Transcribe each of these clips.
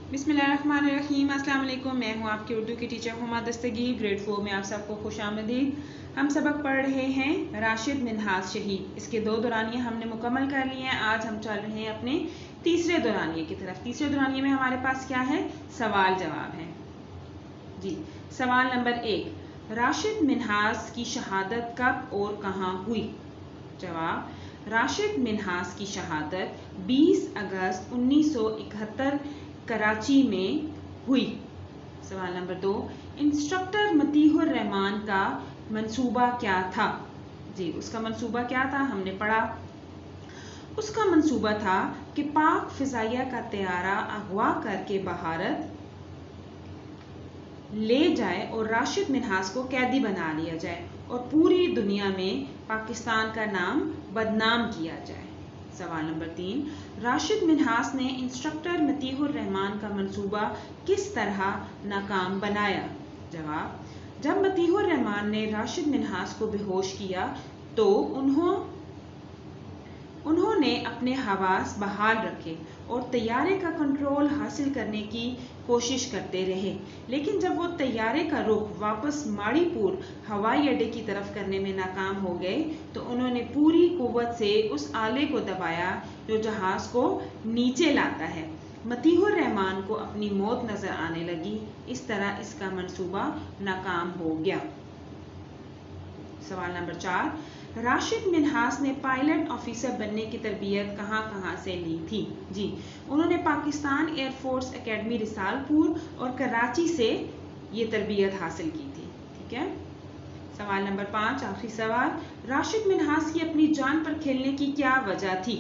बिस्मिल्लाहिर्रहमानिर्रहीम। अस्सलाम वालेकुम। मैं हूँ आपकी उर्दू की टीचर हुमा दस्तगीर। ग्रेड 4 में आप सबको खुश आमदीद। हम सबक पढ़ रहे हैं राशिद मिन्हाज शहीद। इसके 2 दौरानिये हमने मुकम्मल कर लिए हैं। आज हम चल रहे हैं अपने तीसरे दौरानिये की तरफ। तीसरे दौरानिये में हमारे पास क्या है? सवाल जवाब है जी। सवाल नंबर 1, राशिद मिन्हाज की शहादत कब और कहाँ हुई? जवाब, राशिद मिन्हाज की शहादत 20 अगस्त 1971 कराची में हुई। सवाल नंबर 2, इंस्ट्रक्टर मतीहुर रहमान का मंसूबा क्या था? जी, उसका मंसूबा क्या था हमने पढ़ा। उसका मंसूबा था कि पाक फिजाइया का तैयारा अगवा करके भारत ले जाए और राशिद मिन्हाज को कैदी बना लिया जाए और पूरी दुनिया में पाकिस्तान का नाम बदनाम किया जाए। सवाल नंबर 3, राशिद मिन्हाज ने इंस्ट्रक्टर मतीहुर रहमान का मंसूबा किस तरह नाकाम बनाया? जवाब, जब मतीहुर रहमान ने राशिद मिन्हाज को बेहोश किया तो उन्होंने अपने हवास बहाल रखे और तैयारे का कंट्रोल हासिल करने की कोशिश करते रहे, लेकिन जब वो तैयारे का रुख वापस माड़ीपुर हवाई अड्डे की तरफ करने में नाकाम हो गए तो उन्होंने पूरी कुव्वत से उस आले को दबाया जो जहाज को नीचे लाता है। मतीहुर रहमान को अपनी मौत नजर आने लगी। इस तरह इसका मंसूबा नाकाम हो गया। सवाल नंबर 4, राशिद मिन्हाज ने पायलट ऑफिसर बनने की तरबियत कहाँ से ली थी? जी, उन्होंने पाकिस्तान एयरफोर्स एकेडमी रिसालपुर और कराची से ये तरबियत हासिल की थी। ठीक है। सवाल नंबर 5, आखिरी सवाल, राशिद मिन्हाज की अपनी जान पर खेलने की क्या वजह थी?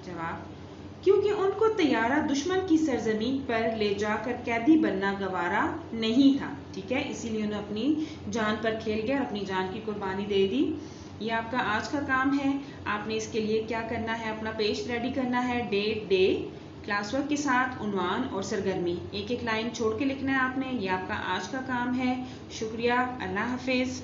जवाब, क्योंकि उनको तैयारा दुश्मन की सरजमीन पर ले जाकर कैदी बनना गवारा नहीं था। ठीक है, इसीलिए उन्होंने अपनी जान पर खेल गया, अपनी जान की कुर्बानी दे दी। ये आपका आज का काम है। आपने इसके लिए क्या करना है? अपना पेज रेडी करना है, डेट, डे, क्लास वर्क के साथ उन्वान और सरगर्मी एक एक लाइन छोड़ के लिखना है आपने। ये आपका आज का काम है। शुक्रिया, अल्लाह हाफिज।